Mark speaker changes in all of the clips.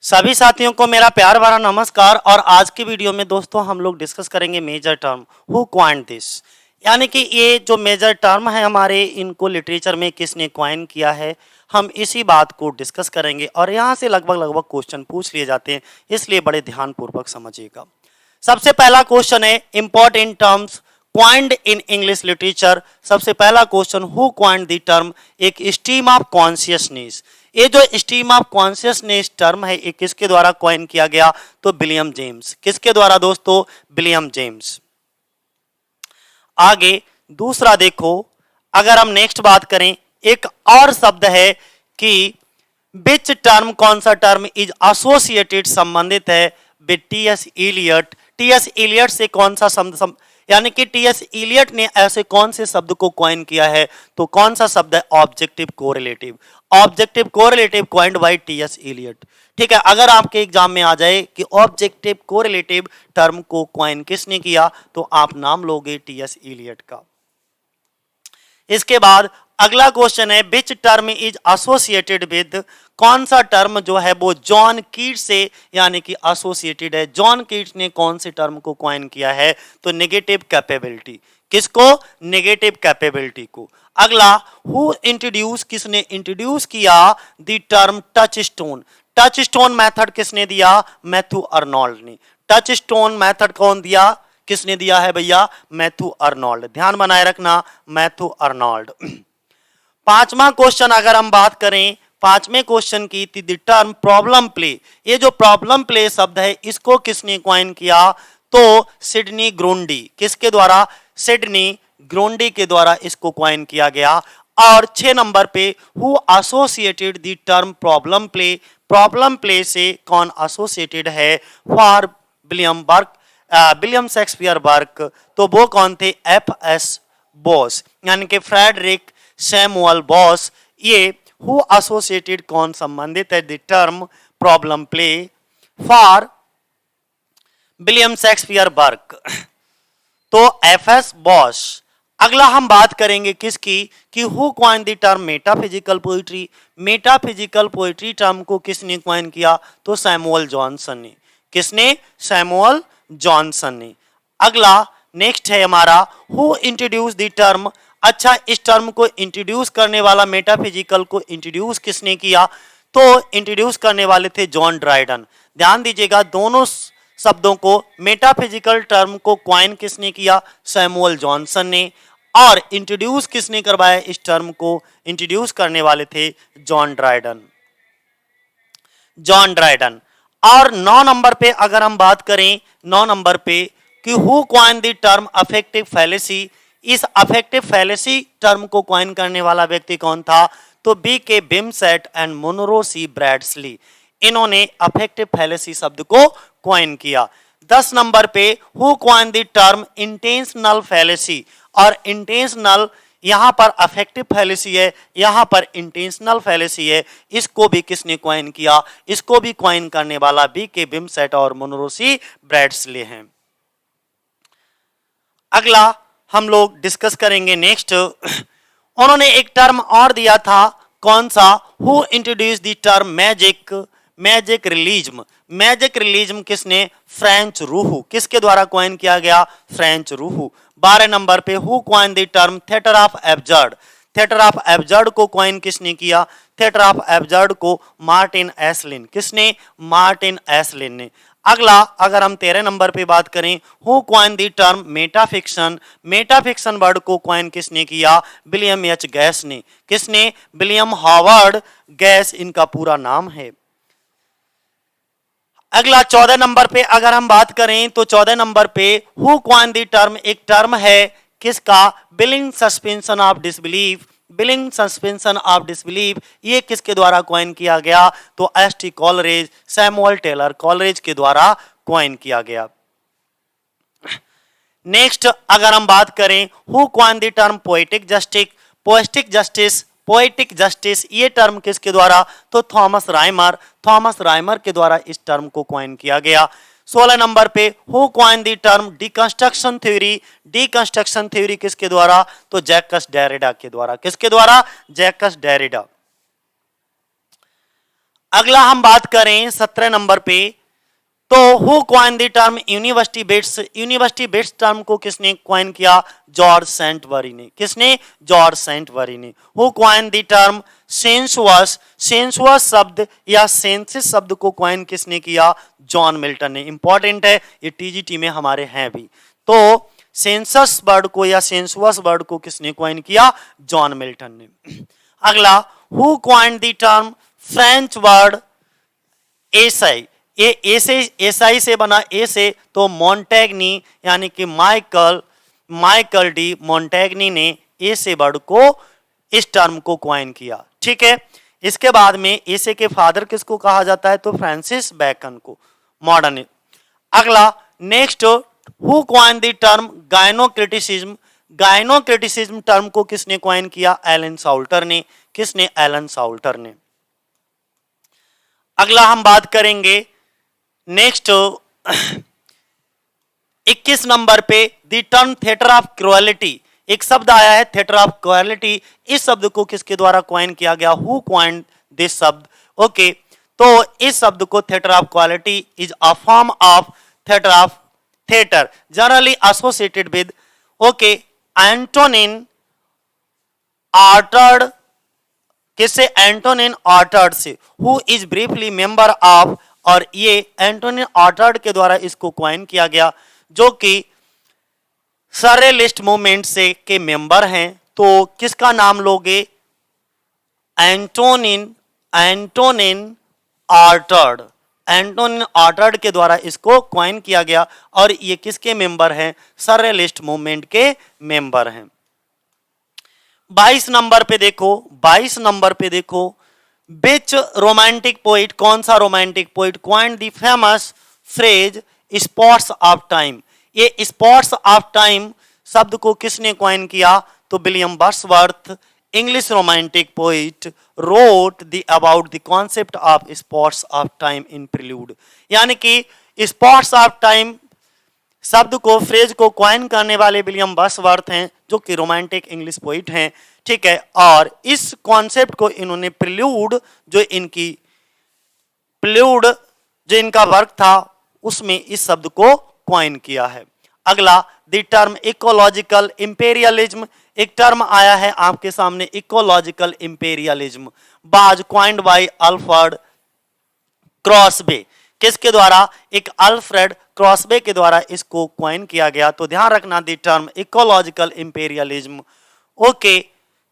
Speaker 1: सभी साथियों को मेरा प्यार भरा नमस्कार। और आज की वीडियो में दोस्तों हम लोग डिस्कस करेंगे major term who coined this, यानी कि ये जो मेजर टर्म है हमारे, इनको लिटरेचर में किसने क्वाइन किया है, हम इसी बात को डिस्कस करेंगे। और यहाँ से लगभग क्वेश्चन पूछ लिए जाते हैं, इसलिए बड़े ध्यानपूर्वक समझिएगा। सबसे पहला क्वेश्चन है important terms coined in English literature. सबसे पहला question, who coined the term एक स्ट्रीम ऑफ कॉन्शियसनेस। ये जो स्ट्रीम ऑफ कॉन्शियसनेस टर्म है ये किसके द्वारा क्वाइन किया गया? तो विलियम जेम्स। किसके द्वारा दोस्तों? William James. आगे दूसरा देखो, अगर हम नेक्स्ट बात करें, एक और शब्द है कि विच टर्म, कौन सा टर्म इज एसोसिएटेड, संबंधित है with T S. Eliot. T S. Eliot से कौन सा शब्द, यानी कि टी.एस. इलियट ने ऐसे कौन से शब्द को क्वाइन किया है? तो कौन सा शब्द है? Objective correlative. Objective correlative coined by T S. Eliot. ठीक है, अगर आपके एग्जाम में आ जाए कि ऑब्जेक्टिव कोरिलेटिव टर्म को क्वाइन किसने किया, तो आप नाम लोगे टी.एस. इलियट का। इसके बाद अगला क्वेश्चन है which term is associated with, कौन सा टर्म जो है वो जॉन कीट्स से यानी कि एसोसिएटेड है। जॉन कीट्स ने कौन से टर्म को क्वाइन किया है? तो नेगेटिव कैपेबिलिटी। किसको? नेगेटिव कैपेबिलिटी को। अगला, हु इंट्रोड्यूस, किसने इंट्रोड्यूस किया the term touch stone. Touch stone method किसने दिया? मैथ्यू अर्नोल्ड ने। टच स्टोन मेथड कौन दिया? किसने दिया है भैया? Matthew Arnold. ध्यान बनाए रखना, मैथ्यू अर्नोल्ड। पांचवा क्वेश्चन अगर हम बात करें, पांचवें क्वेश्चन की, द टर्म प्रॉब्लम प्ले। ये जो प्रॉब्लम प्ले शब्द है इसको किसने क्वाइन किया? तो सिडनी ग्रोंडी। किसके द्वारा? सिडनी ग्रोंडी के द्वारा इसको क्वाइन किया गया। और 6 नंबर पे, who associated the term problem play. Problem play से कौन एसोसिएटेड है? For William work, William Shakespeare work. तो वो कौन थे? एफ.एस. बॉस, यानी कि फ्रेडरिक सैमुअल बॉस। ये हु एसोसिएटेड, कौन संबंधित है the term problem play for William Shakespeare work? तो एफ.एस. बॉस। अगला हम बात करेंगे किसकी, कि who coin the term metaphysical poetry. Metaphysical poetry term को किसने क्वाइन किया? तो सैमुअल जॉनसन ने। किसने? सैमुअल जॉनसन ने। अगला नेक्स्ट है हमारा, हु इंट्रोड्यूस द टर्म। अच्छा, इस टर्म को इंट्रोड्यूस करने वाला, मेटाफिजिकल को इंट्रोड्यूस किसने किया? तो इंट्रोड्यूस करने वाले थे जॉन ड्राइडन। ध्यान दीजिएगा, दोनों शब्दों को, मेटाफिजिकल टर्म को क्वाइन किसने किया? सैमुअल जॉनसन ने। और इंट्रोड्यूस किसने करवाया? इस टर्म को इंट्रोड्यूस करने वाले थे जॉन ड्राइडन। John Dryden. और 9 नंबर पे अगर हम बात करें, 9 नंबर पे, कि who coin the term affective fallacy. इस अफेक्टिव फैलेसी टर्म को क्वाइन करने वाला व्यक्ति कौन था? तो बी.के. बिमसेट एंड मोनरो सी ब्रैडसली। इन्होंने अफेक्टिव फैलेसी शब्द को क्वाइन किया। 10 नंबर पे, who coin the term intentional fallacy. और इंटेंशनल, यहां पर अफेक्टिव फैलेसी है, यहां पर इंटेंशनल फैलेसी है। इसको भी किसने क्वाइन किया? इसको भी क्वाइन करने वाला बी.के. बिमसेट और मोनरो सी ब्रैडसली हैं। अगला हम लोग डिस्कस करेंगे नेक्स्ट, उन्होंने एक टर्म और दिया था, कौन सा? Who introduce the term magic. Magic realism. Magic realism किसने? फ्रेंच रूहू। किसके द्वारा क्वाइन किया गया? फ्रेंच रूहू। 12 नंबर पे, who coin the term theatre of absurd. Theatre of absurd को क्वाइन किसने किया? थिएटर ऑफ एब्सर्ड को मार्टिन एसलिन। किसने? मार्टिन एसलिन ने। अगला अगर हम 13 नंबर पे बात करें, who coin the term metafiction. Metafiction word को क्वाइन किसने किया? विलियम एच गैस ने। किसने? विलियम हावर्ड गैस इनका पूरा नाम है। अगला 14 नंबर पे अगर हम बात करें, तो 14 नंबर पे, हु क्वाइन द टर्म, एक टर्म है किसका? Willing suspension of disbelief. Willing suspension of disbelief, ये किसके द्वारा क्वाइन किया गया? तो S T. Coleridge, Samuel Taylor Coleridge के द्वारा क्वाइन किया गया। नेक्स्ट अगर हम बात करें, who coin the term poetic justice. Poetic justice, poetic justice, ये टर्म किसके द्वारा? तो थॉमस राइमर। थॉमस राइमर के द्वारा इस टर्म को क्वाइन किया गया। 16 नंबर पे, who coin the term deconstruction theory. Deconstruction theory किसके द्वारा? तो जैकस डेरिडा के द्वारा। किसके द्वारा? Jacques Derrida. अगला हम बात करें 17 नंबर पे, तो who coin the term university bits, university bits term को किसने क्वाइन किया? जॉर्ज सेंटबरी ने। किसने? जॉर्ज सेंटबरी ने। Who coin the term sensuous, sensuous शब्द या सेंसिस शब्द को क्वाइन किसने किया? जॉन मिल्टन ने। इंपॉर्टेंट है, ये टीजीटी में हमारे हैं भी। तो सेंसस वर्ड को या सेंसुअस वर्ड को किसने क्वाइन किया? जॉन मिल्टन ने। अगला, who coin the term French word acai, ये ऐसे एसआई से बना ए से, तो मॉन्टेग्नी यानी कि माइकल डी मॉन्टेग्नी ने ऐसे वर्ड को, इस टर्म को क्वाइन किया। ठीक है, इसके बाद में ऐसे के फादर किसको कहा जाता है? तो फ्रांसिस बेकन को, मॉडर्न। अगला next, who coin the term gynocriticism, gynocriticism term को किसने क्वाइन किया? एलन साल्टर ने। किसने? एलन साल्टर ने। अगला हम बात करेंगे नेक्स्ट 21 नंबर पे, the term theatre of cruelty, एक शब्द आया है थिएटर ऑफ क्रुएलिटी, इस शब्द को किसके द्वारा क्वाइन किया गया? हु क्वाइन दिस शब्द? ओके, तो इस शब्द को theatre of quality is a form of theatre generally associated with, okay, Antonin Artaud, किससे? एंटोनिन आर्टर्ड से। Who is briefly member of, और ये एंटोनिन आर्टर्ड के द्वारा इसको क्वाइन किया गया, जो कि सररेलिस्ट मूवमेंट से के मेंबर हैं। तो किसका नाम लोगे? एंटोनिन आर्टर्ड, एंटोनिन आर्टर्ड के द्वारा इसको क्वाइन किया गया, और ये किसके मेंबर हैं? सररेलिस्ट मूवमेंट के मेंबर हैं। 22 नंबर पे देखो, 22 नंबर पे देखो, विच रोमांटिक पोइट, कौन सा romantic poet coined the famous phrase spots of time, ये स्पॉट्स ऑफ टाइम शब्द को किसने क्वाइन किया? तो William Wordsworth, English romantic poet, wrote the about the concept of spots of time in Prelude, यानी कि स्पॉट्स ऑफ टाइम शब्द को, फ्रेज को क्वाइन करने वाले विलियम वर्ड्सवर्थ हैं, जो कि रोमांटिक इंग्लिश पोइट हैं। ठीक है, और इस कॉन्सेप्ट को इन्होंने प्रिल्यूड जो इनका वर्क था उसमें इस शब्द को क्वाइन किया है। अगला, द टर्म इकोलॉजिकल इंपेरियलिज्म, एक टर्म आया है आपके सामने, इकोलॉजिकल इंपेरियलिज्म, बाज क्वाइंड बाय अल्फ्रेड क्रॉसबे, किसके द्वारा? एक अल्फ्रेड क्रॉसबे के द्वारा इसको क्वाइन किया गया। तो ध्यान रखना, the term ecological imperialism, okay,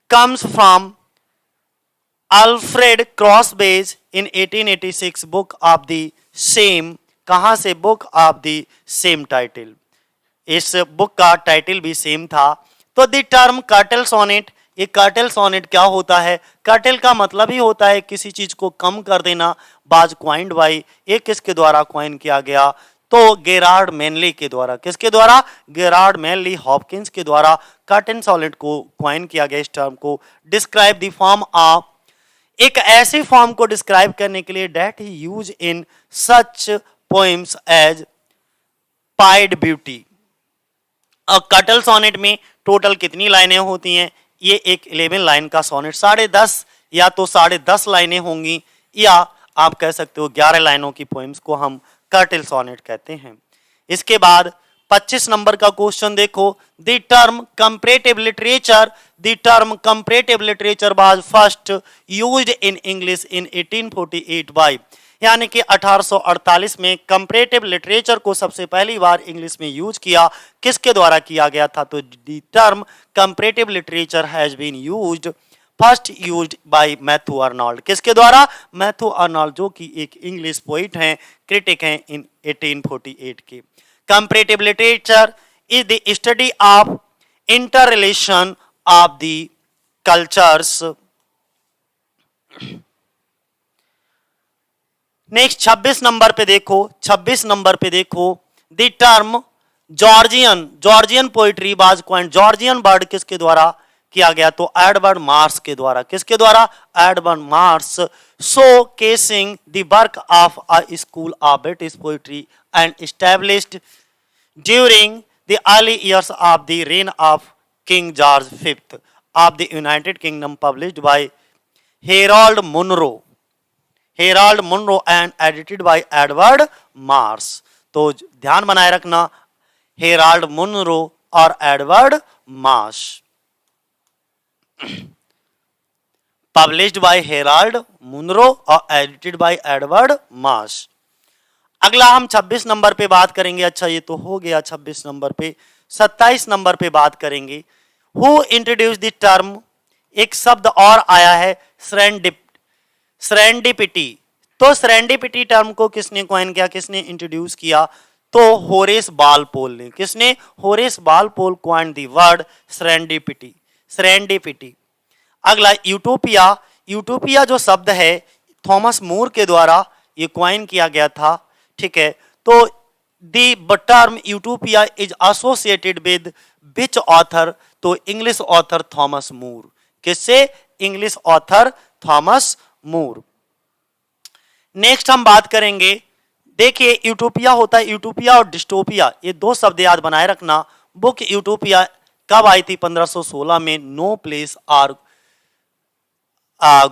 Speaker 1: comes from Alfred Crossbay's in 1886 book of the same, कहां से? book of the same title, इस बुक का टाइटल भी सेम था। तो द टर्म कर्टल सोनेट, ये कर्टल सोनेट क्या होता है? कर्टल का मतलब ही होता है किसी चीज को कम कर देना। बाज क्वाइंड बाई, ये किसके द्वारा क्वाइन किया गया? तो गेरार्ड मैनली के द्वारा। किसके द्वारा? गेरार्ड मैनली हॉपकिंस के द्वारा कर्टन सोनेट को क्वाइन किया गया। इस टर्म को डिस्क्राइब द फॉर्म ऑफ, एक ऐसे फॉर्म को डिस्क्राइब करने के लिए that he use in such poems as Pied Beauty. और कर्टल सोनेट में टोटल कितनी लाइनें होती हैं? ये एक 11 लाइन का सोनेट, 10.5 या तो 10.5 लाइनें होंगी, या आप कह सकते हो 11 लाइनों की पोएम्स को हम कर्टल सोनेट कहते हैं। इसके बाद 25 नंबर का क्वेश्चन देखो, the term comparative literature, the term comparative literature was first used in English in 1848 by, यानी कि 1848 में कंपैरेटिव लिटरेचर को सबसे पहली बार इंग्लिश में यूज किया। किसके द्वारा किया गया था? तो the term comparative literature has been used, first used by Matthew Arnold. किसके द्वारा? मैथ्यू अर्नोल्ड, जो कि एक इंग्लिश पोइट हैं, क्रिटिक हैं, इन 1848 के। Comparative literature is the study of inter relation of the cultures. Next 26 number पे देखो, 26 नंबर पे देखो, the term Georgian poetry was coined, Georgian word किसके द्वारा किया गया? तो एडवर्ड मार्स के द्वारा। किसके द्वारा? Edward Marsh. Showcasing the work of a school of British poetry and established during the early years of the reign of King George V of the United Kingdom, published by Harold Monro. Harold Monro and edited by Edward Marsh. तो ध्यान बनाए रखना, Harold Monro और Edward Marsh. Published by Harold Monro और edited by Edward Marsh. अगला हम 26 number पे बात करेंगे। अच्छा ये तो हो गया 26 नंबर पे। 27 नंबर पे बात करेंगे। हु इंट्रोड्यूस द टर्म, एक शब्द और आया है सेरेंडिपिटी। तो सेरेंडिपिटी टर्म को किसने कॉइन किया, किसने इंट्रोड्यूस किया? तो होरेस वालपोल ने। किसने? Horace Walpole coined the word serendipity. Serendipity. अगला यूटोपिया। यूटोपिया जो शब्द है थॉमस मूर के द्वारा ये कॉइन किया गया था। ठीक है, तो the term utopia is associated with which author? तो इंग्लिश ऑथर थॉमस मूर। किससे? इंग्लिश ऑथर थॉमस मूर। नेक्स्ट हम बात करेंगे, देखिए यूटोपिया होता है, यूटोपिया और डिस्टोपिया, ये दो शब्द याद बनाए रखना। बुक यूटोपिया कब आई थी? 1516 में। No place or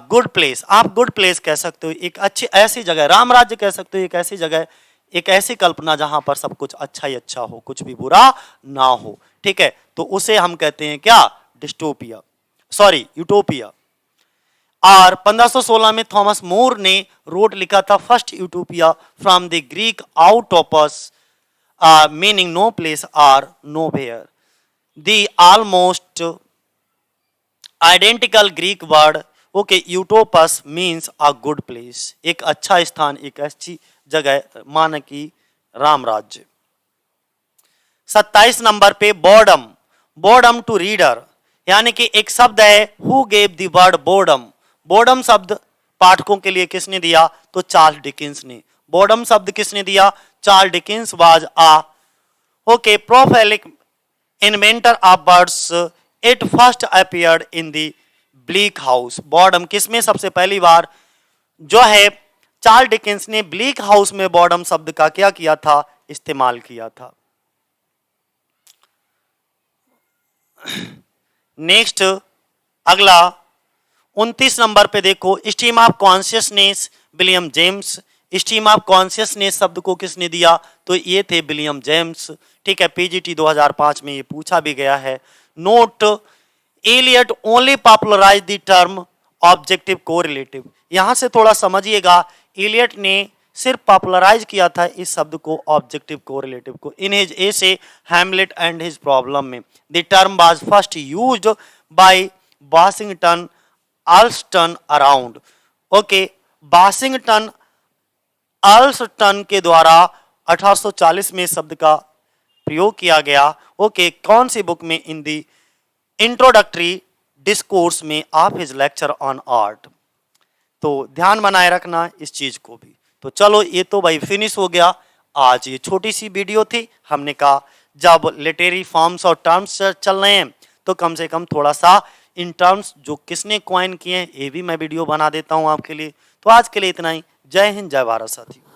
Speaker 1: good place, आप गुड प्लेस कह सकते हो, एक अच्छी ऐसी जगह। राम राज्य कह सकते हो, एक ऐसी जगह, एक ऐसी कल्पना जहां पर सब कुछ अच्छा ही अच्छा हो, कुछ भी बुरा ना हो। ठीक है, तो उसे हम कहते हैं क्या? Dystopia, sorry utopia. और 1516 में थॉमस मोर ने रोड लिखा था first utopia from the Greek outopos, meaning no place or nowhere. The almost identical Greek word okay eutopos means a good place, एक अच्छा स्थान, एक अच्छी जगह, माना कि राम राज्य। 27 नंबर पे बोर्डम। बोर्डम टू रीडर, यानी कि एक शब्द है who gave the word boredom. Boredom शब्द पाठकों के लिए किसने दिया? तो चार्ल्स डिकिंस ने। बोर्डम शब्द किसने दिया? Charles Dickens was a okay prolific inventor of words. It first appeared in the Bleak House. Boredom किसमें सबसे पहली बार जो है चार्ल्स डिकिंस ने ब्लीक हाउस में बॉर्डम शब्द का क्या किया था? इस्तेमाल किया था। नेक्स्ट अगला 29 नंबर पे देखो, stream of consciousness William James. Stream of consciousness शब्द को किसने दिया? तो ये थे विलियम जेम्स। ठीक है, पीजीटी 2005 में ये पूछा भी गया है। Note Eliot only popularise the term objective correlative. यहां से थोड़ा समझिएगा, एलियट ने सिर्फ पॉपुलराइज किया था इस शब्द को, ऑब्जेक्टिव कोरिलेटिव को, in his essay Hamlet and his problem में। The term was first used by Washington Allston around okay. Washington Allston के द्वारा 1840 में शब्द का प्रयोग किया गया। ओके, कौन सी बुक में? इन दी इंट्रोडक्टरी डिस्कोर्स में of his lecture on art. तो ध्यान बनाए रखना इस चीज को भी। तो चलो ये तो भाई फिनिश हो गया। आज ये छोटी सी वीडियो थी, हमने कहा जब लिटरेरी फॉर्म्स और टर्म्स चल रहे हैं तो कम से कम थोड़ा सा इन टर्म्स जो किसने क्वाइन किए हैं ये भी मैं वीडियो बना देता हूं आपके लिए। तो आज के लिए इतना ही। जय हिंद, जय भारत साथियों।